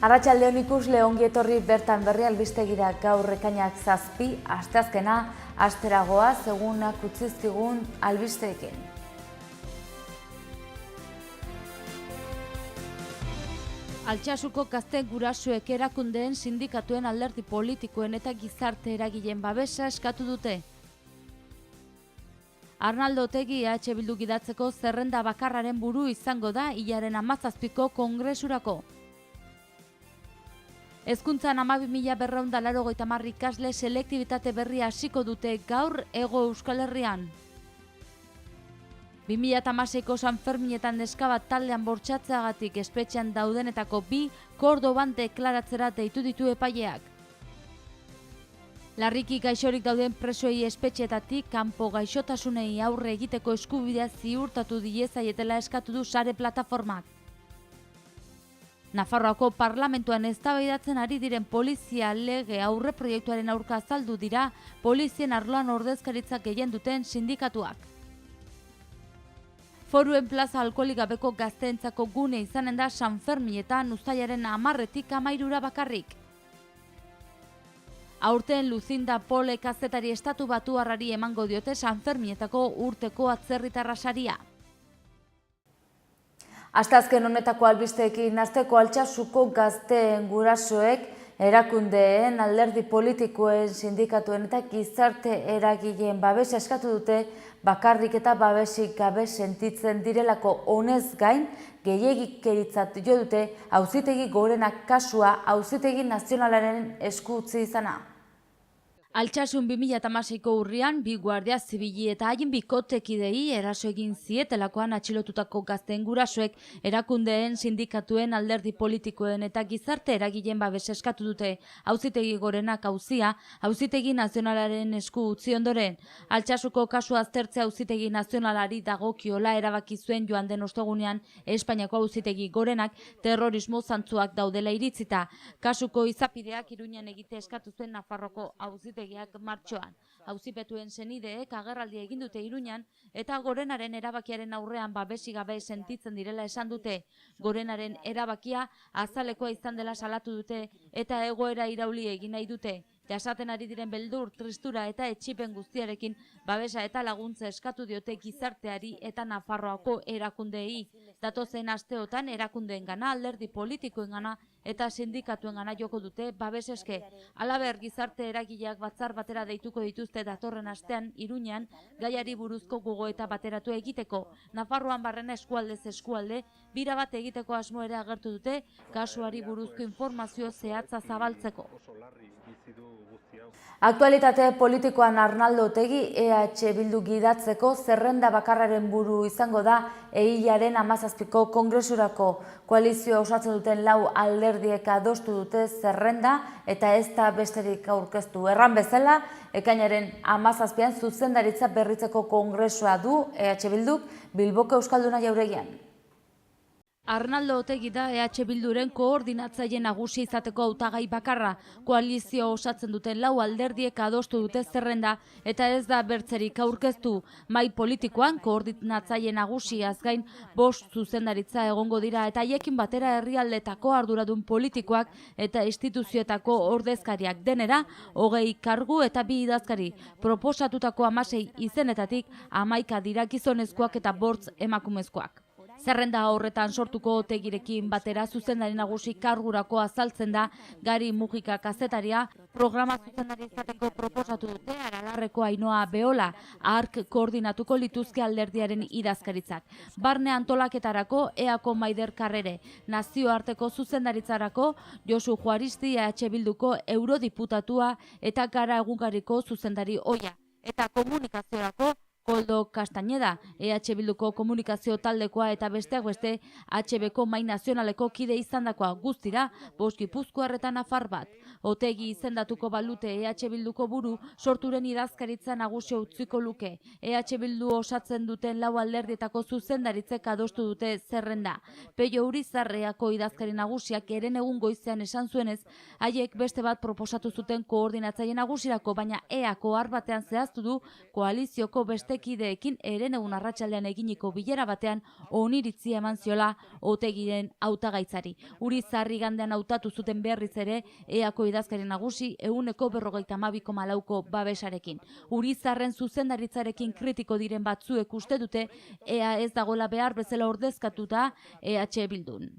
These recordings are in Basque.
Arratsaldeon ikusle, ongi etorri bertan berri albistegira. Gaur ekainak 7, asteazkena, asteragoa, egunak utzizkigun albisteekin. Altsasuko gazte gurasoek erakundeen, sindikatuen, alderdi politikoen eta gizarte eragileen babesa eskatu dute. Arnaldo Otegi EH Bildu gidatzeko zerrenda bakarraren buru izango da hilaren 17ko kongresurako. Hezkuntzan 12.480 ikasle selektibitate berria hasiko dute gaur Hego Euskal Herrian. 2016ko San Ferminetan neska bat taldean bortxatzeagatik espetxean daudenetako 2 Kordoban deklaratzera deitu ditu epaileak. Larriki gaixorik dauden presoei espetxeetatik kanpo gaixotasunei aurre egiteko eskubidea ziurtatu diezaietela eskatu du Sare plataformak. Nafarroako parlamentuan eztabaidatzen ari diren polizia lege aurreproiektuaren aurka azaldu dira polizien arloan ordezkaritzak gehien duten sindikatuak. Foruen plaza alkoholik gabeko gazteentzako gune izanen da San Ferminetan uztailaren 10-tik 13 bakarrik. Aurten Lucinda Pole kazetari estatu batuarrari emango diote San Ferminetako urteko atzerritarra saria. Asteazken honetako albisteekin hasteko Altsasuko gazteen gurasoek erakundeen, alderdi politikoen, sindikatuen eta gizarte eragileen babesa eskatu dute bakarrik eta babesik gabe sentitzen direlako. Honez gain, gehiegikeritzat jo dute Auzitegi Gorenak kasua Auzitegi Nazionalaren esku utzi izana. Altsasun 2016ko urrian, 2 guardia zibili eta haien bikotekidei eraso egin zietelakoan atxilotutako gazteen gurasoek erakundeen, sindikatuen, alderdi politikoen eta gizarte eragileen babesa eskatu dute. Auzitegi Gorenak auzia Auzitegi Nazionalaren esku utzi ondoren. Altsasuko kasua aztertzea Auzitegi Nazionalari dagokiola erabaki zuen joan den ostegunean Espainiako Auzitegi Gorenak terrorismo zantzuak daudela iritzita. Kasuko izapideak Iruñan egite eskatu zuen Nafarroko Auzitegi martxoan. Auzipetuen senideek agerraldia egin dute Iruñan eta Gorenaren erabakiaren aurrean babesik gabe sentitzen direla esan dute. Gorenaren erabakia azalekoa izan dela salatu dute eta egoera irauli egin nahi dute. Jasaten ari diren beldur, tristura eta etsipen guztiarekin babesa eta laguntza eskatu diote gizarteari eta Nafarroako erakundeei. Datozen asteotan erakundeengana, alderdi politikoengana eta sindikatuengana joko dute babes eske. Halaber, gizarte eragileak batzar batera deituko dituzte datorren astean Iruñan gaiari buruzko gogoeta bateratu egiteko. Nafarroan barrena eskualdez eskualde bira bat egiteko asmo ere agertu dute kasuari buruzko informazio zehatza zabaltzeko. Aktualitate politikoan Arnaldo Otegi EH Bildu gidatzeko zerrenda bakarraren buru izango da hilaren 17ko kongresurako. Koalizioa osatzen duten 4 alderdiek adostu dute zerrenda eta ez da besterik aurkeztu. Erran bezala, ekainaren 17an zuzendaritza berritzeko kongresua du EH Bilduk Bilboko Euskalduna jauregian. Arnaldo Otegi da EH Bilduren koordinatzaile nagusi izateko hautagai bakarra. Koalizio osatzen duten 4 alderdiek adostu dute zerrenda eta ez da bertzerik aurkeztu. Mahai politikoan koordinatzaile nagusiaz gain 5 zuzendaritza egongo dira eta haiekin batera herrialdetako arduradun politikoak eta instituzioetako ordezkariak denera 20 kargu eta 2 idazkari. Proposatutako 16 izenetatik 11 dira gizonezkoak eta 5 emakumezkoak. Zerrenda horretan sortuko Otegirekin batera zuzendari nagusi kargurako azaltzen da Gari Mujika kazetaria, programa zuzendari izateko proposatu dute Aralarreko Ainhoa Beola, ARK koordinatuko lituzke alderdiaren idazkaritzak. Barne antolaketarako EAko Maider Karrere, nazioarteko zuzendaritzarako Josu Juaristi EH Bilduko eurodiputatua eta Gara Egunkariko zuzendari ohia, eta komunikaziorako Koldo Castañeda, EH Bilduko komunikazio taldekoa eta besteak beste HBko Mahai Nazionaleko kide izandakoa, guztira 5 gipuzkoar eta nafar bat. Otegi izendatuko balute EH Bilduko buru sorturen idazkaritza nagusia utziko luke. EH Bildu osatzen duten 4 alderdietako zuzendaritzek adostu dute zerrenda. Peio Urizarreako idazkari nagusiak eren egun goizean esan zuenez, haiek beste bat proposatu zuten koordinatzaile nagusirako, baina EAko batean zehaztu du koalizioko beste kideekin Herenegun arratsaldean eginiko bilera batean oniritzia eman ziola Otegiren hautagaitzari. Urizar igandean hautatu zuten berriz ere EAko idazkari nagusi 52,4ko babesarekin. Urizarren zuzendaritzarekin kritiko diren batzuek uste dute EA ez dagoela behar bezala ordezkatuta EH Bildun.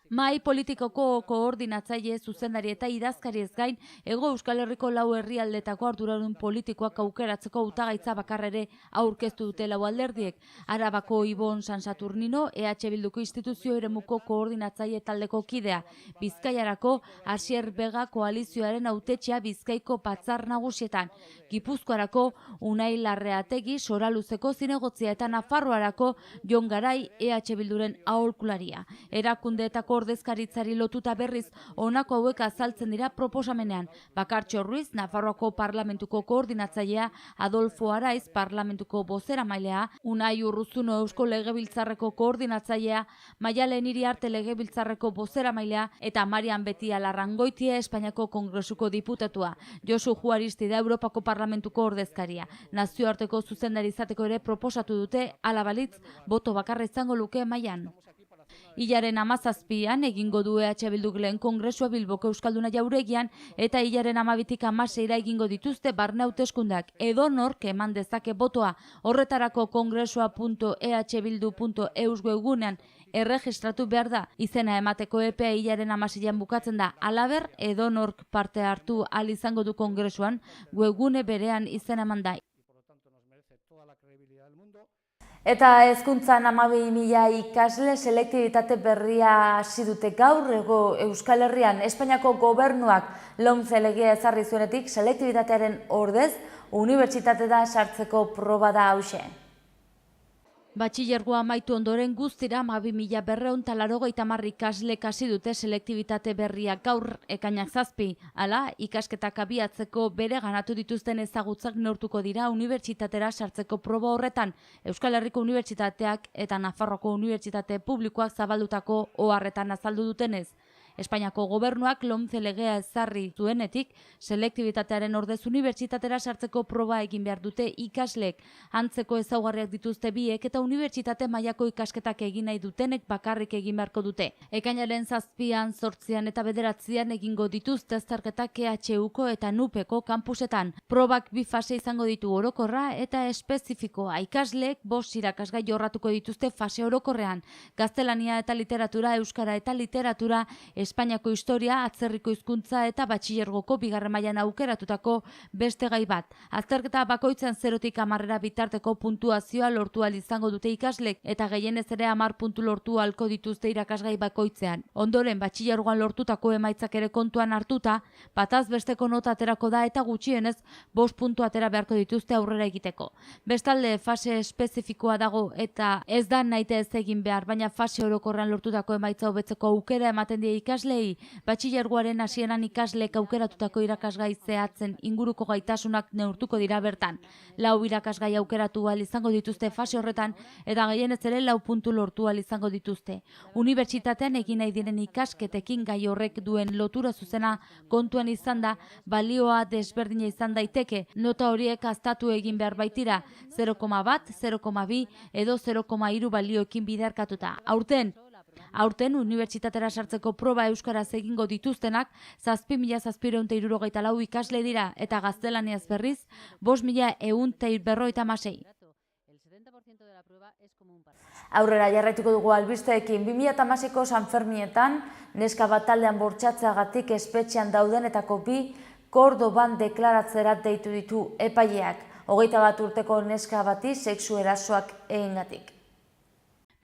Mahai politikoko koordinatzaile, zuzendari eta idazkari ez gain, Hego Euskal Herriko 4 herrialdetako arduradun politikoak aukeratzeko hautagaitza bakarrere aurkeztu dute 4 alderdiek. Arabako Ibon San Saturnino, EH Bilduko instituzio eremuko koordinatzaile taldeko kidea. Bizkaiarako Asier Bega koalizioaren hautetxea Bizkaiko batzar nagusietan. Gipuzkoarako Unai Larreategi Soraluzeko zinegotzia eta Nafarroarako Jon Garai EH Bilduren aholkularia. Erakundeetako ordezkaritzari lotuta berriz honako hauek azaltzen dira proposamenean. Bakartxo Ruiz, Nafarroako parlamentuko koordinatzailea, Adolfo Araiz, parlamentuko bozeramailea, Unai Urruzuno Eusko Legebiltzarreko koordinatzailea, Maialen Iriarte Legebiltzarreko bozeramailea eta Marian Betia Larrangoitia Espainiako Kongresuko diputatua. Josu Juaristi da Europako parlamentuko ordezkaria. Nazioarteko zuzendari izateko ere proposatu dute, hala balitz, boto bakarra izango luke mailan. Hilaren 17an egingo du EH Bilduk lehen kongresua Bilboko Euskalduna Jauregian eta hilaren 12tik 16ra egingo dituzte barne hauteskundeak. Edonork eman dezake botoa. Horretarako kongresua.ehbildu.eus webgunean erregistratu behar da. Izena emateko epea hilaren 16an bukatzen da. Halaber, edonork parte hartu ahal izango du kongresuan, webgune berean izena eman da. Eta hezkuntzan 12.000 ikasle selektibitate berria hasi dute gaur Hego Euskal Herrian. Espainiako gobernuak LOMCE legea ezarri zuenetik selektibitatearen ordez unibertsitatera sartzeko proba da hauxe. Batxilergoa amaitu ondoren guztira 12.280 ikaslek hasi dute selektibitate berria gaur ekainak 7. Hala, ikasketak abiatzeko bere ganatu dituzten ezagutzak neurtuko dira unibertsitatera sartzeko proba horretan. Euskal Herriko Unibertsitateak eta Nafarroko Unibertsitate Publikoak zabaldutako oharretan azaldu dutenez. Espainiako gobernuak LOMCE legea ezarri zuenetik, selektibitatearen ordez unibertsitatera sartzeko proba egin behar dute ikaslek. Antzeko ezaugarriak dituzte biek eta unibertsitate mailako ikasketak egin nahi dutenek bakarrik egin beharko dute. Ekainaren 7an, 8an eta 9an egingo dituzte azterketak EHUko eta NUPeko kampusetan. Probak 2 fase izango ditu, orokorra eta espezifikoa. Ikasleek 5 irakasgai jorratuko dituzte fase orokorrean. Gaztelania eta literatura, euskara eta literatura, Espainiako historia, atzerriko hizkuntza eta batxilergoko 2. mailan aukeratutako beste gai bat. Azterketa bakoitzan 0tik 10 bitarteko puntuazioa lortu ahal izango dute ikaslek eta gehienez ere 10 puntu lortu ahalko dituzte irakasgai bakoitzean. Ondoren batxilergoan lortutako emaitzak ere kontuan hartuta, bataz besteko nota aterako da eta gutxienez 5 puntu atera beharko dituzte aurrera egiteko. Bestalde fase espezifikoa dago eta ez da nahite ez egin behar, baina fase orokorrean lortutako emaitza hobetzeko aukera ematen die ikaslei, batxilergoaren hasieran ikaslek aukeratutako irakasgai zehatzen inguruko gaitasunak neurtuko dira bertan. 4 irakasgai aukeratu ahal izango dituzte fase horretan eta gehienez ere 4 puntu lortu ahal izango dituzte. Unibertsitatean egin nahi diren ikasketekin gai horrek duen lotura zuzena kontuan izan da, balioa desberdina izan daiteke, nota horiek aztatu egin behar baitira, 0,1, 0,2 edo 0,3 balioekin biderkatuta. Aurten unibertsitatera sartzeko proba euskaraz egingo dituztenak 7.764 ikasle dira eta gaztelaniaz berriz 5.156. Aurrera jarraituko dugu albisteekin. 2016ko Sanferminetan neska bat taldean bortxatzeagatik espetxean daudenetako 2 Kordoban deklaratzera deitu ditu epaileak. 21 urteko neska bati sexu erasoak egingatik.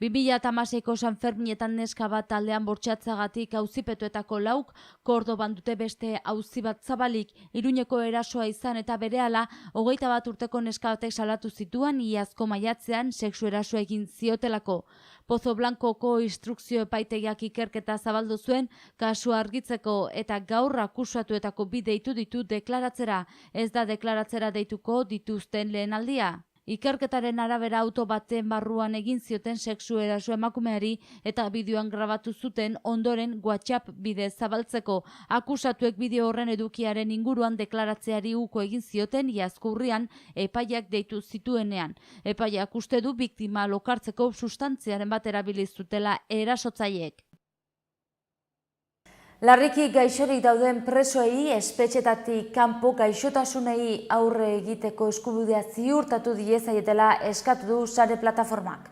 2016ko Sanferminetan neska bat taldean bortxatzeagatik auzipetuetako 4 Kordoban dute beste auzi bat zabalik, Iruñeko erasoa izan eta berehala 21 urteko neska batek salatu zituen iazko maiatzean sexu erasoa egin ziotelako. Pozo Blancoko instrukzio epaitegiak ikerketa zabaldu zuen kasua argitzeko eta gaur akusatuetako 2 deitu ditu deklaratzera. Ez da deklaratzera deituko dituzten lehen aldia. Ikerketaren arabera auto baten barruan egin zioten sexu eraso emakumeari eta bideoan grabatu zuten ondoren WhatsApp bidez zabaltzeko. Akusatuek bideo horren edukiaren inguruan deklaratzeari uko egin zioten iazko urrian epaiak deitu zituenean. Epaiak uste du biktima lokartzeko sustantziaren bat erabili zutela erasotzaileek. Larriki gaixorik dauden presoei espetxetatik kanpo gaixotasunei aurre egiteko eskubidea ziurtatu diezaietela eskatu du Sare plataformak.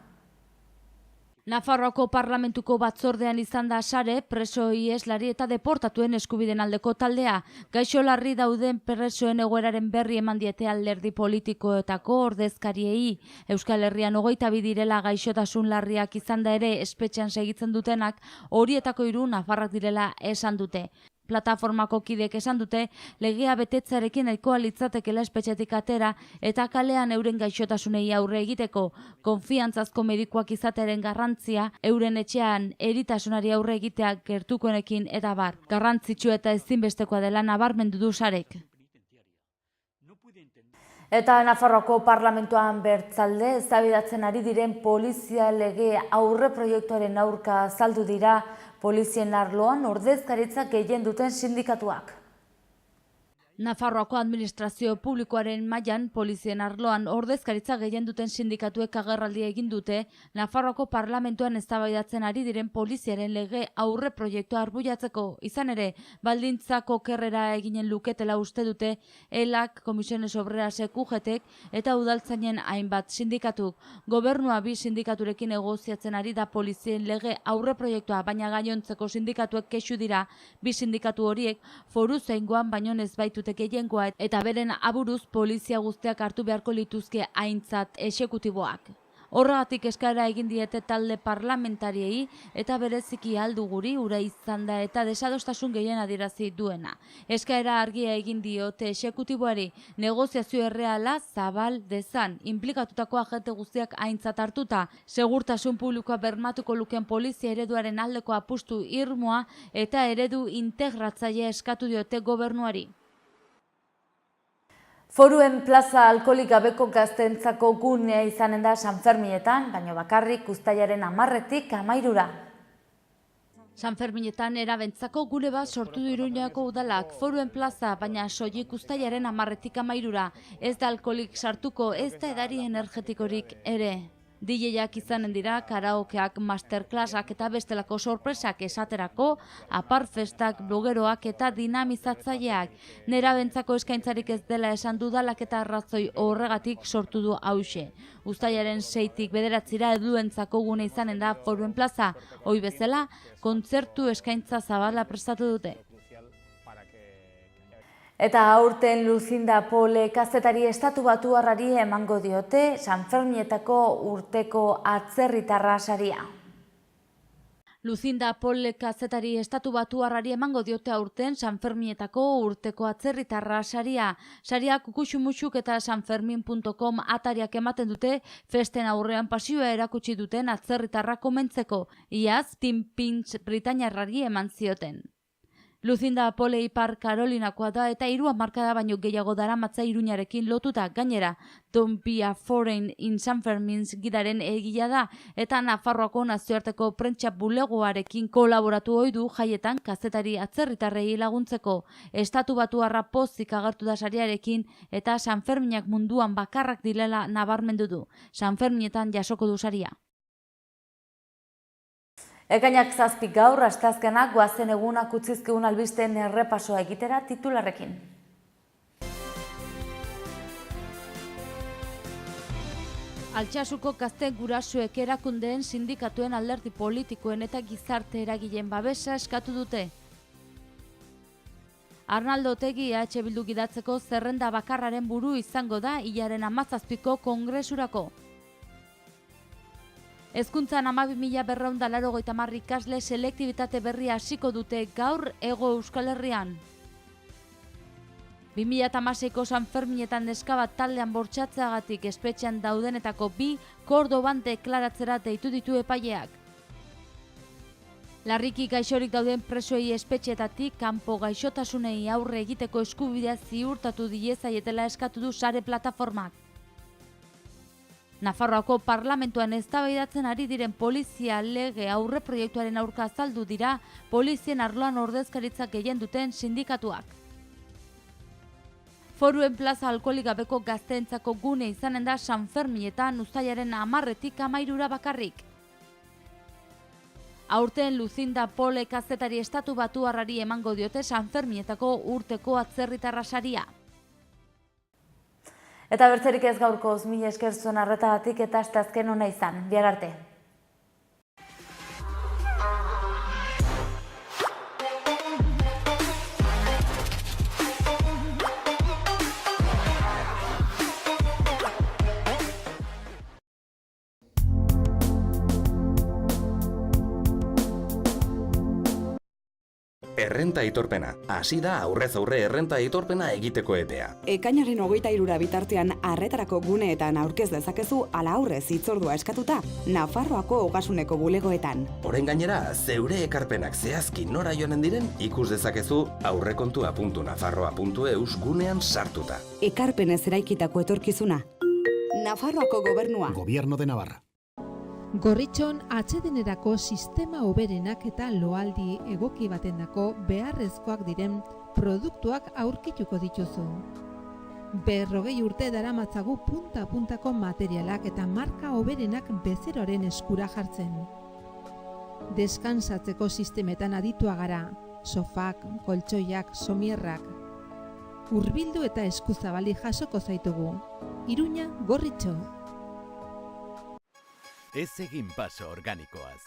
Nafarroako Parlamentuko batzordean izan da Sare, preso iheslari eta deportatuen eskubideen aldeko taldea. Gaixo larri dauden presoen egoeraren berri eman diete alderdi politikoetako ordezkariei. Euskal Herrian 22 direla gaixotasun larriak izan da ere espetxean segitzen dutenak, horietako 3 nafarrak direla esan dute. Plataformako kidek esan dute legea betetzearekin nahikoa litzatekeela espetxetik atera eta kalean euren gaixotasunei aurre egiteko. Konfiantzazko medikuak izatearen garrantzia, euren etxean eritasunari aurre egitea gertukoenekin eta bar. Garrantzitsua eta ezinbestekoa dela nabarmendu du Sarek. Eta Nafarroako Parlamentuan bertzalde eztabaidatzen ari diren polizia lege aurre proiektuaren aurka azaldu dira polizien arloan ordezkaritza gehien duten sindikatuak. Nafarroako administrazio publikoaren mailan polizien arloan ordezkaritza gehien duten sindikatuek agerraldia egin dute Nafarroako Parlamentuan eztabaidatzen ari diren poliziaren lege aurre proiektua arbuiatzeko. Izan ere, baldintzak okerrera eginen luketela uste dute ELAK, Comisiones Obrerasek, UGTek eta udaltzainen hainbat sindikatuk. Gobernua 2 sindikaturekin negoziatzen ari da polizien lege aurre proiektua, baina gainontzeko sindikatuek kexu dira 2 sindikatu horiek foru zein baino ez baitu gehiengoa eta beren aburuz polizia guztiak hartu beharko lituzke aintzat exekutiboak. Horregatik eskaera egin diete talde parlamentariei eta bereziki Aldu Guri ura izan da eta desadostasun gehien adierazi duena. Eskaera argia egin diote exekutiboari negoziazio erreala zabal dezan, inplikatutako agente guztiak aintzat hartuta, segurtasun publikoa bermatuko luken polizia ereduaren aldeko apustu irmoa eta eredu integratzaile eskatu diote gobernuari. Foruen plaza alkoholik gabeko gazteentzako gunea izanen da Sanferminetan, baina bakarrik uztailaren 10-tik 13-ra. Sanferminetan erabentzako gune bat sortu du Iruñako udalak, Foruen plaza, baina soilik uztailaren 10-tik 13-ra. Ez da alkoholik sartuko, ez da edari energetikorik ere. DJak izanen dira, karaokeak, masterclassak eta bestelako sorpresak esaterako, aparfestak, blogeroak eta dinamizatzaileak. Nerabentzako eskaintzarik ez dela esan dudalak eta arrazoi horregatik sortu du hauxe. Uztailaren 6-tik 9-ra helduentzako gune izanen da Foruen plaza. Ohi bezala, kontzertu eskaintza zabala prestatu dute. Eta aurten Lucinda Pole kazetari estatubatuarrari emango diote Sanferminetako urteko atzerritarra saria. Lucinda Pole kazetari estatubatuarrari emango diote aurten Sanferminetako urteko atzerritarra saria. Saria kukuxumuxuk eta sanfermin.com atariak ematen dute festen aurrean pasioa erakutsi duten atzerritarra komentzeko. Iaz, Tim Pinch Britainiarrari eman zioten. Lucinda Pole Ipar Karolinakoa da eta 3 hamarkada baino gehiago daramatza Iruñarekin lotuta. Gainera, Don't Be a Foreign in San Fermin gidaren egila da eta Nafarroako nazioarteko prentsa bulegoarekin kolaboratu ohi du jaietan kazetari atzerritarrei laguntzeko. Estatubatuarra pozik agertu da sariarekin eta Sanferminak munduan bakarrak direla nabarmendu du. Sanferminetan jasoko du saria. Ekainak 7 gaur, asteazkenak goazen egunak utzizkigun albisteen errepasoa egitera titularrekin. Altsasuko gazte gurasoek erakundeen sindikatuen alderdi politikoen eta gizarte eragileen babesa eskatu dute. Arnaldo Otegi EH Bildu gidatzeko zerrenda bakarraren buru izango da hilaren 17ko kongresurako. Hezkuntzan 12.480 ikasle selektibitate berria hasiko dute gaur Hego Euskal Herrian. 2016ko Sanferminetan neska bat taldean bortxatzeagatik espetxean daudenetako 2 Kordoban deklaratzera deitu ditu epaileak. Larriki gaixorik dauden presoei espetxeetatik kanpo gaixotasunei aurre egiteko eskubidea ziurtatu diezaietela eskatu du Sare plataformak. Nafarroako parlamentuan eztabaidatzen ari diren polizia lege aurreproiektuaren aurka azaldu dira polizien arloan ordezkaritzak gehien duten sindikatuak. Foruen plaza alkoholik gabeko gazteentzako gune izanen da San Ferminetan uztailaren 10-tik 13 bakarrik. Aurten Lucinda Pole kazetari estatu batuarrari emango diote San Ferminetako urteko atzerritarra saria. Eta bertzerik ez gaurkoz, mila esker zuen arretagatik eta asteazken ona izan. Bihar arte. Errenta aitorpena. Hasi da aurrez aurre errenta aitorpena egiteko epea. Ekainaren 23 bitartean arretarako guneetan aurkez dezakezu ala aurrez hitzordua eskatuta Nafarroako Ogasuneko bulegoetan. Orain gainera, zeure ekarpenak zehazki nora joanen diren ikus dezakezu aurrekontua.nafarroa.eus gunean sartuta. Ekarpenez eraikitako etorkizuna. Nafarroako gobernua. Gobierno de Navarra. Gorritxon atsedenerako sistema hoberenak eta loaldi egoki batendako beharrezkoak diren produktuak aurkituko dituzu. 40 urte daramatzagu punta-puntako materialak eta marka hoberenak bezeroaren eskura jartzen. Deskansatzeko sistemetan aditua gara, sofak, koltsoiak, somierrak. Hurbildu eta eskuzabali jasoko zaitugu. Iruña, Gorritxo. Ez egin paso organikoaz.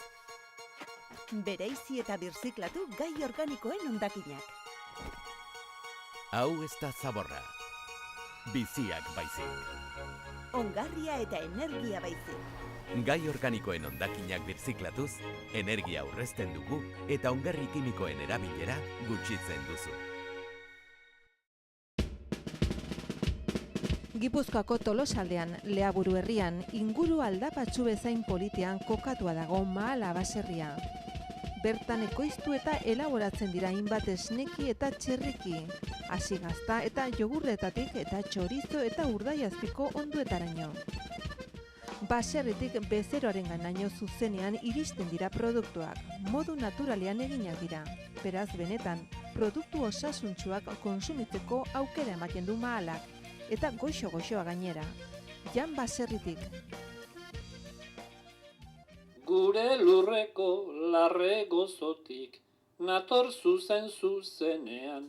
Bereizi eta birziklatu gai organikoen hondakinak. Hau ez da zaborra. Biziak baizik. Ongarria eta energia baizik. Gai organikoen hondakinak birziklatuz, energia aurrezten dugu eta ongarri kimikoen erabilera gutxitzen duzu. Gipuzkoako Tolosaldean, Leaburu herrian, inguru aldapatsu bezain politean kokatua dago Mahala baserria. Bertan ekoiztu eta elaboratzen dira hainbat esneki eta txerriki, hasi gazta eta jogurretatik eta txorizo eta urdaiazpiko onduetaraino. Baserritik bezeroaren ganaino zuzenean iristen dira produktuak, modu naturalean eginak dira. Beraz, benetan, produktu osasuntsuak konsumitzeko aukera ematen du Mahalak. Eta goxo-goxoa gainera. Jan Baserritik. Gure lurreko larre gozotik, nator zuzenean.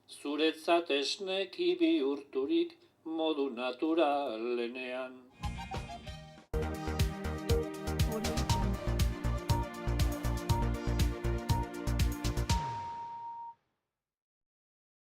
Zuretzat esneki bihurturik modu naturalenean.